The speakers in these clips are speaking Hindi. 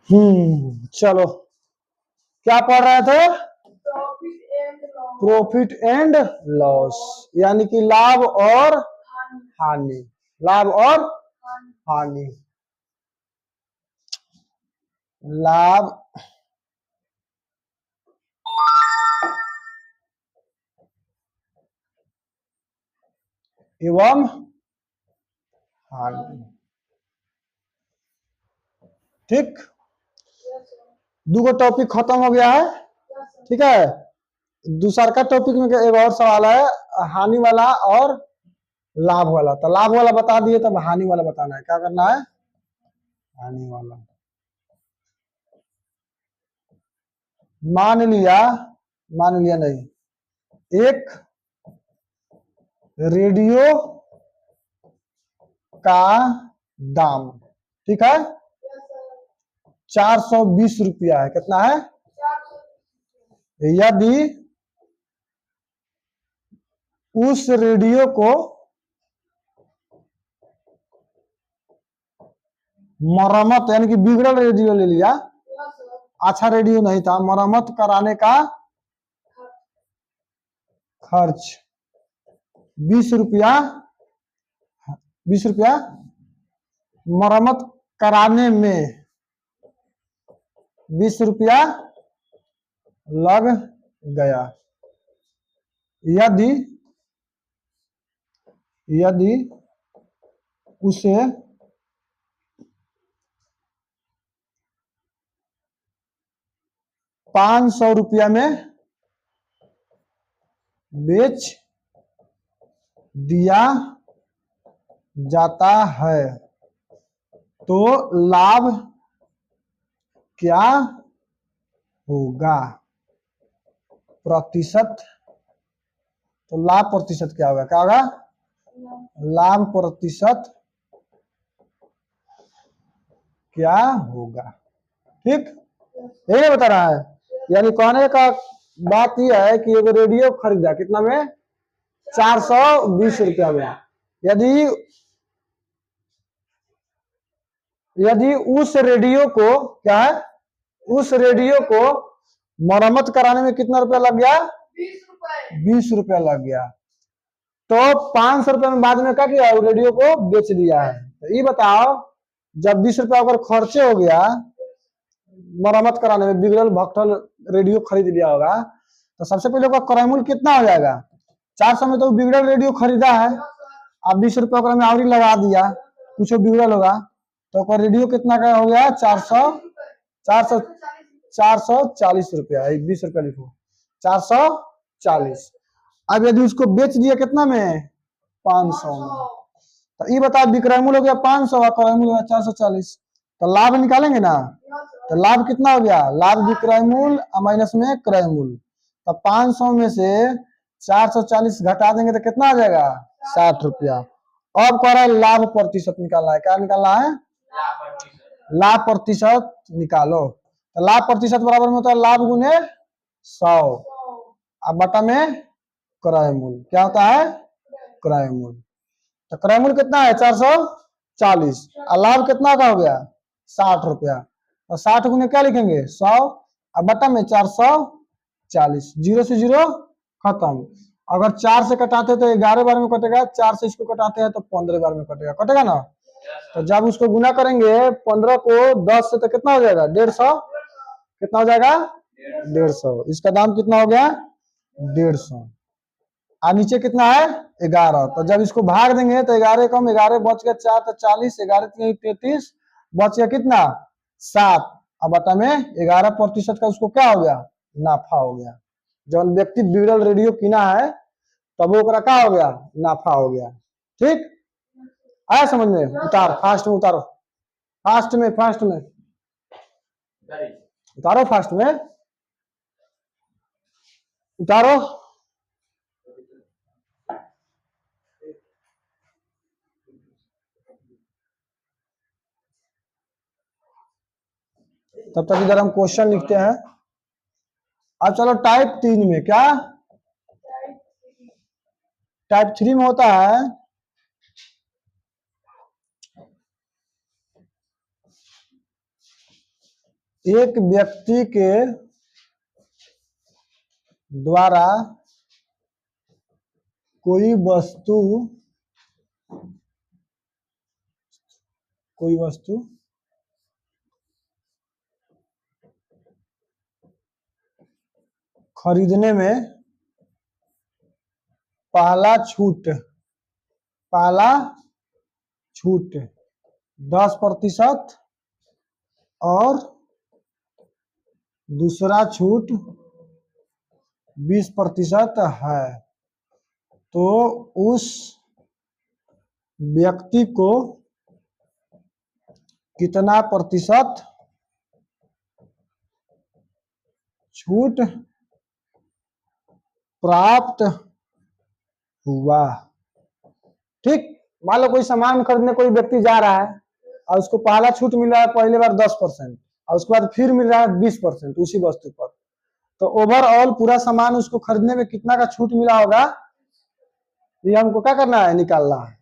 चलो क्या पढ़ रहे थे? प्रॉफिट एंड लॉस, यानी कि लाभ और हानि। लाभ और हानि। लाभ एवं हानि। ठीक, दूगो टॉपिक खत्म हो गया है। ठीक है, दूसरा का टॉपिक में एक और सवाल है, हानि वाला और लाभ वाला। तो लाभ वाला बता दिए, तब हानि वाला बताना है। क्या करना है? हानि वाला। मान लिया नहीं, एक रेडियो का दाम, ठीक है, 420 रुपया है। कितना है? यदि उस रेडियो को मरम्मत, यानी कि बिगड़ल रेडियो ले लिया, अच्छा रेडियो नहीं था, मरम्मत कराने का खर्च 20 रुपया, 20 रुपया मरम्मत कराने में 20 रुपया लग गया। यदि उसे 500 रुपया में बेच दिया जाता है तो लाभ क्या होगा? प्रतिशत। तो लाभ प्रतिशत क्या होगा? क्या होगा? लाभ प्रतिशत क्या होगा? ठीक, यही बता रहा है। यानी कहने का बात यह है कि एक रेडियो खरीदा कितना में? 420 रुपया में। यदि उस रेडियो को, क्या है, उस रेडियो को मरम्मत कराने में कितना रुपया लग गया? 20 रुपया लग गया। तो 500 रुपये में बाद में क्या किया? रेडियो को बेच दिया है। तो ये बताओ, जब 20 रुपया अगर खर्चे हो गया मरम्मत कराने में, बिगड़ल भगठल रेडियो खरीद लिया होगा, तो सबसे पहले उसका क्रय मूल्य कितना हो जाएगा? 400 में तो बिगड़ल रेडियो खरीदा है, अब 20 रुपया में और लगा दिया, कुछ बिगड़ल होगा, तो रेडियो कितना का हो गया? 440 रुपया। 20 रुपया लिखो, 440। अब यदि उसको बेच दिया कितना में? 500 में। तो ये बता, विक्रय मूल्य हो गया 500 और क्रय मूल्य 440, तो लाभ निकालेंगे ना। तो लाभ कितना हो गया? लाभ विक्रय मूल्य माइनस में क्रय मूल्य। तो 500 में से 440 घटा देंगे तो कितना आ जाएगा? 60 रुपया। अब कह रहा है लाभ प्रतिशत निकालना है। क्या निकालना है? लाभ प्रतिशत निकालो। तो लाभ प्रतिशत बराबर में होता है लाभ गुने 100, अब बटा में क्रय मूल्य। क्या होता है? क्रय मूल्य। तो क्रय मूल्य कितना है? 440, और लाभ कितना का हो गया? 60 रुपया। तो 60 गुने क्या लिखेंगे? 100, अब बटा में 440। जीरो से जीरो खत्म। अगर 4 से कटाते तो 11 बार में कटेगा, 4 से इसको कटाते हैं तो 15 बार में कटेगा। कटेगा ना। तो जब उसको गुना करेंगे 15 को 10 से तो कितना हो जाएगा? 150। कितना हो जाएगा? 150। इसका दाम कितना हो गया? 150। और नीचे कितना है? 11। तो जब इसको भाग देंगे तो 11 कम 11 बच गया 4 तो 40, 11 33, बच गया कितना? 7। अब बता में 11% का उसको क्या हो गया? नाफा हो गया। जब व्यक्ति बिगड़ल रेडियो किना है तब वो क्या हो गया? नाफा हो गया। ठीक, आया समझ में? उतार, फास्ट में उतारो, फास्ट में उतारो, फास्ट में उतारो। तब तक इधर हम क्वेश्चन लिखते हैं। अब चलो टाइप 3 में। क्या टाइप 3 में होता है? एक व्यक्ति के द्वारा कोई वस्तु खरीदने में पहला छूट 10% और दूसरा छूट 20% है, तो उस व्यक्ति को कितना प्रतिशत छूट प्राप्त हुआ। ठीक, मान लो कोई सामान खरीदने कोई व्यक्ति जा रहा है और उसको पहला छूट मिल रहा है पहले बार 10% और उसके बाद फिर मिल रहा है 20% उसी वस्तु पर, तो ओवरऑल पूरा सामान उसको खरीदने में कितना का छूट मिला होगा, ये हमको क्या करना है, निकालना है।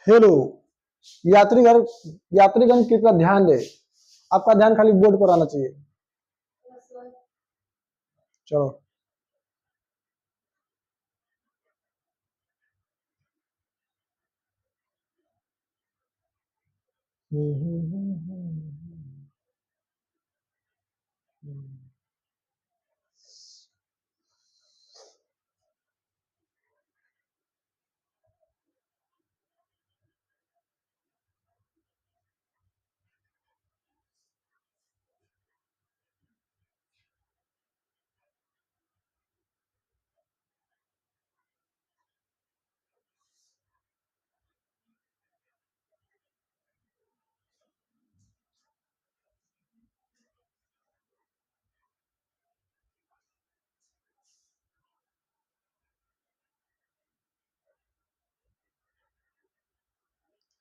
हेलो यात्रीगण कृपया ध्यान दे, आपका ध्यान खाली बोर्ड पर आना चाहिए। चलो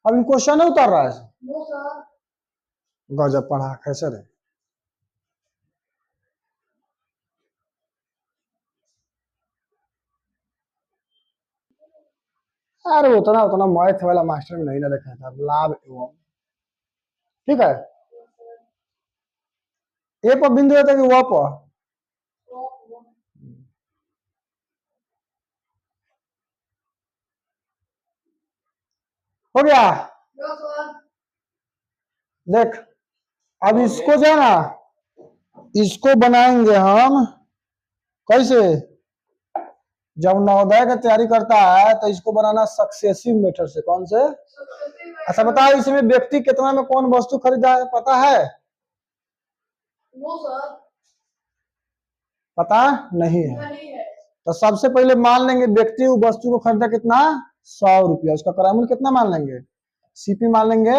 अब क्वेश्चन नहीं उतर रहा है, गजब पढ़ा कैसे रे। अरे उतना मैथ वाला मास्टर में नहीं ना देखा था, लाभ एवं, ठीक है। ए पर बिंदु रहता है कि वह पर, हो गया। देख अब इसको जो है ना, इसको बनाएंगे हम कैसे, जब नवोदय का तैयारी करता है तो इसको बनाना सक्सेसिव मेथड से। कौन से? अच्छा बताओ, इसमें व्यक्ति कितना में कौन वस्तु खरीदा है, पता है? पता नहीं है। तो सबसे पहले मान लेंगे व्यक्ति उस वस्तु को खरीदा कितना, 100 रुपया, उसका क्रय मूल्य कितना मान लेंगे, सीपी मान लेंगे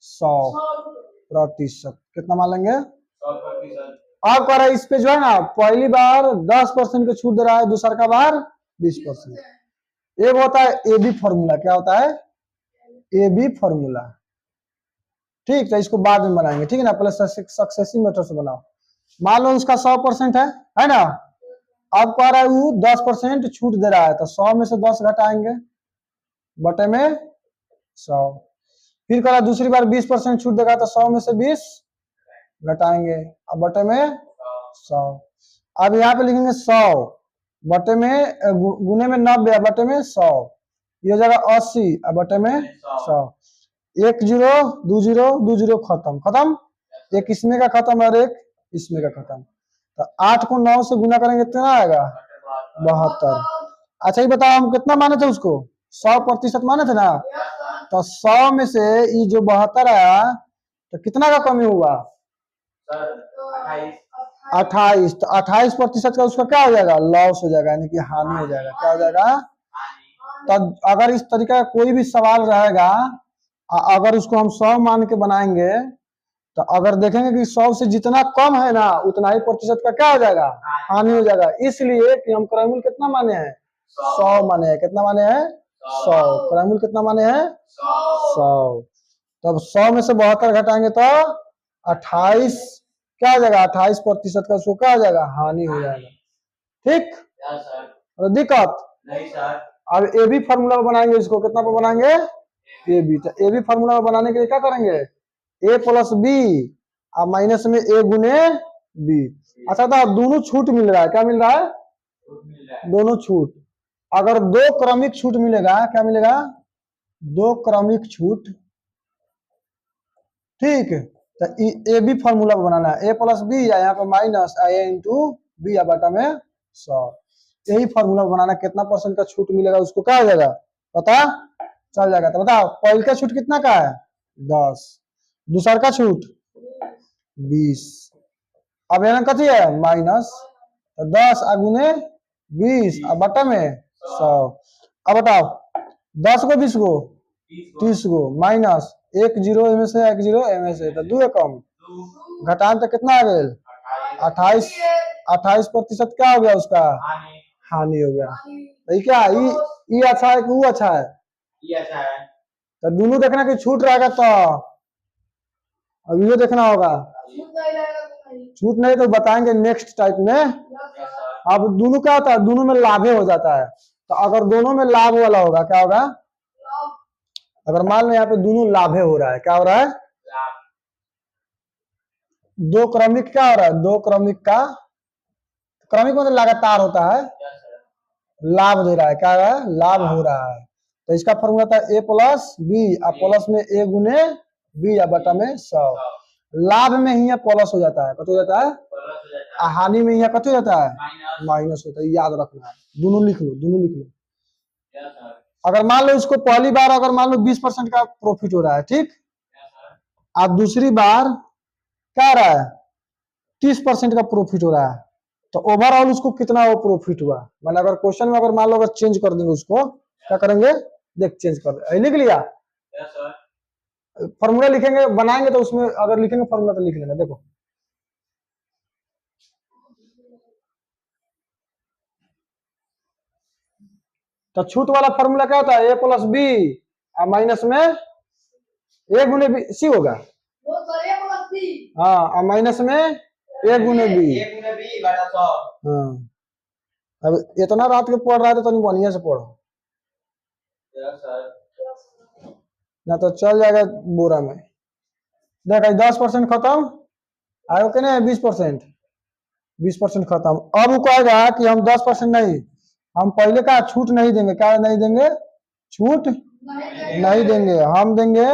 100%, कितना मान लेंगे 100%। अब कह रहा है इस पे जो है ना, पहली बार 10% की छूट दे रहा है, दूसरा का बार 20%। एक होता है ए बी फॉर्मूला, क्या होता है, ए बी फॉर्मूला। ठीक, तो इसको बाद में बनाएंगे, ठीक है ना, पहले सक्सेसिव मेथड से बनाओ। मान लो उसका 100% है ना, अब कह रहा है वो 10% छूट दे रहा है, तो 100 में से 10 घटाएंगे बटे में 100, फिर कह रहा है दूसरी बार 20% छूट देगा, तो 100 में से 20 घटाएंगे, अब बटे में 100। अब यहाँ पे लिखेंगे 100 बटे में गुने में 90, बटे में 100, ये हो जाएगा 80, अब बटे में 100। 1 0 2 0 2 0 खत्म, एक इसमें का खत्म और एक इसमें का खत्म, तो 8 को 9 से गुना करेंगे कितना आएगा, 72। अच्छा ये बताओ हम कितना माने थे उसको, 100% माने थे ना, तो 100 में से ये जो 72 आया तो कितना का कमी हुआ, 28, तो 28% का उसका क्या हो जाएगा, लॉस हो जाएगा, यानी कि हानि हो जाएगा। क्या हो जाएगा, तब अगर इस तरीका का कोई भी सवाल रहेगा, अगर उसको हम 100 मान के बनाएंगे तो अगर देखेंगे कि 100 से जितना कम है ना उतना ही प्रतिशत का क्या हो जाएगा, हानि हो जाएगा। इसलिए कि हम क्रयमूल्य कितना माने हैं, 100 माने हैं। कितना माने हैं, 100। क्रयमूल्य कितना माने हैं, 100। तब 100 में से 72 घटाएंगे तो 28 क्या हो जाएगा, 28% का उसको क्या हो जाएगा, हानि हो जाएगा। ठीक, और दिक्कत नहीं सर। अब ए बी फॉर्मूला बनाएंगे, इसको कितना पर बनाएंगे, ए बी। तो ए बी फॉर्मूला बनाने के लिए क्या करेंगे, ए प्लस बी और माइनस में ए गुने बी। अच्छा था, दोनों छूट मिल रहा है, क्या मिल रहा है, दोनों छूट। अगर दो क्रमिक छूट मिलेगा, क्या मिलेगा, दो क्रमिक छूट। ठीक, तो ए बी फॉर्मूला बनाना है, ए प्लस बी या यहाँ पे माइनस ए इंटू बी या बटा में 100। यही फॉर्मूला बनाना, कितना परसेंट का छूट मिलेगा उसको क्या हो जाएगा पता चल जाएगा। तो बताओ पहले का छूट कितना का है, 10, दूसरा का छूट 20, अब यहाँ कथी है माइनस, तो 10 गुने 20 और बटा में 100। अब बताओ 10 को 20 को 30 को माइनस 1 0 एम से 1 0 एम से, तो 2 कम घटान तो कितना आ गया 28, 28% क्या हो गया उसका, हानि हो गया। तो क्या ये अच्छा है कि वो अच्छा है, ये अच्छा है। तो दोनों देखना कि छूट रहेगा, तो अब ये देखना होगा, छूट नहीं तो बताएंगे नेक्स्ट टाइप में। अब दोनों क्या होता है, दोनों में लाभ हो जाता है। तो अगर दोनों में लाभ वाला होगा क्या होगा, अगर मान लो यहाँ पे दोनों लाभे हो रहा है, क्या हो रहा है, दो क्रमिक क्या हो रहा है, दो क्रमिक का, क्रमिक मतलब लगातार होता है, लाभ दे रहा है, क्या है, लाभ हो रहा है। तो इसका फॉर्मूला था ए प्लस बी और प्लस में ए गुने बी या बटा में 100। लाभ में ही प्लस हो जाता है, कत हो जाता है, हानि में यहाँ कत हो जाता है, माइनस होता है। याद रखना है, दोनों लिख लो, दोनों लिख लो। अगर मान लो इसको पहली बार अगर मान लो 20% का प्रॉफिट हो रहा है, ठीक, अब दूसरी बार क्या रहा है 30% का प्रॉफिट हो रहा है, तो ओवरऑल उसको कितना वो प्रॉफिट हुआ। मतलब अगर क्वेश्चन में अगर मान लो अगर चेंज कर देंगे उसको, क्या करेंगे, देख चेंज कर दे, लिख लिया फॉर्मूला लिखेंगे बनाएंगे, तो उसमें अगर लिखेंगे फॉर्मूला तो लिख लेना। देखो तो छूट वाला फॉर्मूला क्या होता है, ए प्लस बी और माइनस में ए गुने बी सी होगा, हाँ, और माइनस में ए गुने बी। हाँ, अब इतना रात के पढ़ रहा है तो नहीं बढ़िया से पढ़ो, ना तो चल जाएगा बोरा में। देख 10% खत्म आयो के नहीं, 20%, 20% खत्म। अब वो कहेगा कि हम 10% नहीं, हम पहले का छूट नहीं देंगे, क्या नहीं देंगे, छूट नहीं देंगे, हम देंगे,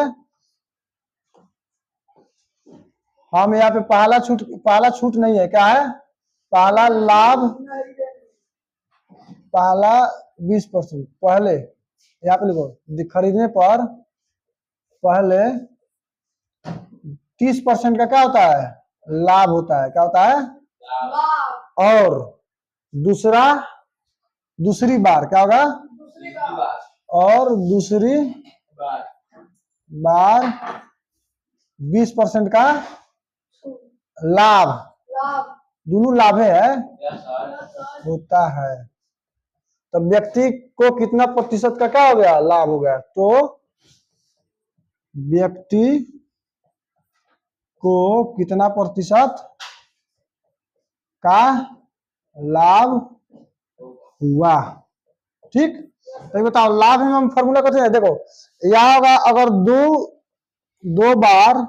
हम यहाँ पे पहला छूट नहीं है, क्या है, पहला लाभ, पहला 20% पहले, यहाँ पे लिखो खरीदने पर पहले 30% का क्या होता है, लाभ होता है, क्या होता है, और दूसरी बार क्या होगा, और दूसरी बार 20% का लाभ, दोनों लाभ है होता है। तो व्यक्ति को कितना प्रतिशत का क्या हो गया, लाभ हो गया। तो व्यक्ति को कितना प्रतिशत का लाभ हुआ, ठीक। तो बताओ लाभ में हम फॉर्मूला कैसे है, देखो यह होगा, अगर दो बार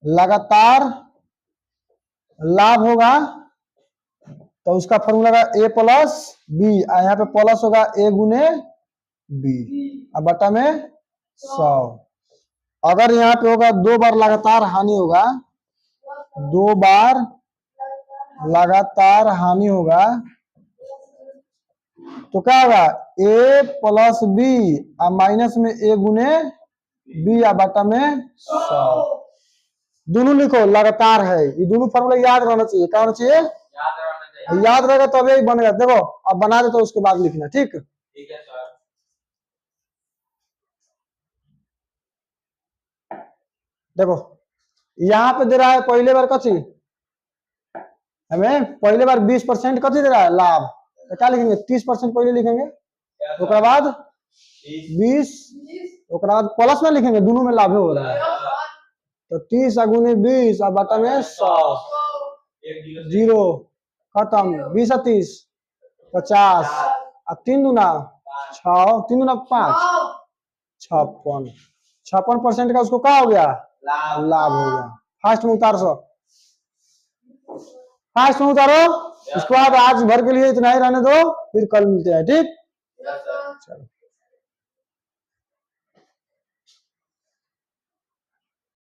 लगातार लाभ होगा तो उसका फॉर्मूला होगा ए प्लस बी, यहाँ पे प्लस होगा ए गुने बी और बटा में 100। अगर यहाँ पे होगा 2 बार लगातार हानि होगा, 2 बार लगातार हानि होगा, तो क्या होगा ए प्लस बी और माइनस में ए गुने बी या बटा में 100। दोनों लिखो लगातार है, ये दोनों फॉर्मूला याद रहना चाहिए, क्या होना चाहिए, याद रहेगा तब यही बनेगा। देखो अब बना दे तो उसके बाद लिखना, ठीक है सर। देखो यहाँ पे दे रहा है पहले बार कथी, हमें पहले बार 20% कथी दे रहा है लाभ, तो क्या लिखेंगे 30% पहले लिखेंगे, उसके बाद 20, उसके बाद प्लस में लिखेंगे, दोनों में लाभ हो रहा है, तो 30 गुने 20 और बटा में 100, जीरो खत्म, 20 और 30 50 और 3 दूना 6, 3 दूना 5, 56% का उसको क्या हो गया, लाभ हो गया। फास्ट में उतार सो, फास्ट में उतारो। उसके बाद आज भर के लिए इतना ही रहने दो, फिर कल मिलते हैं, ठीक। चलो।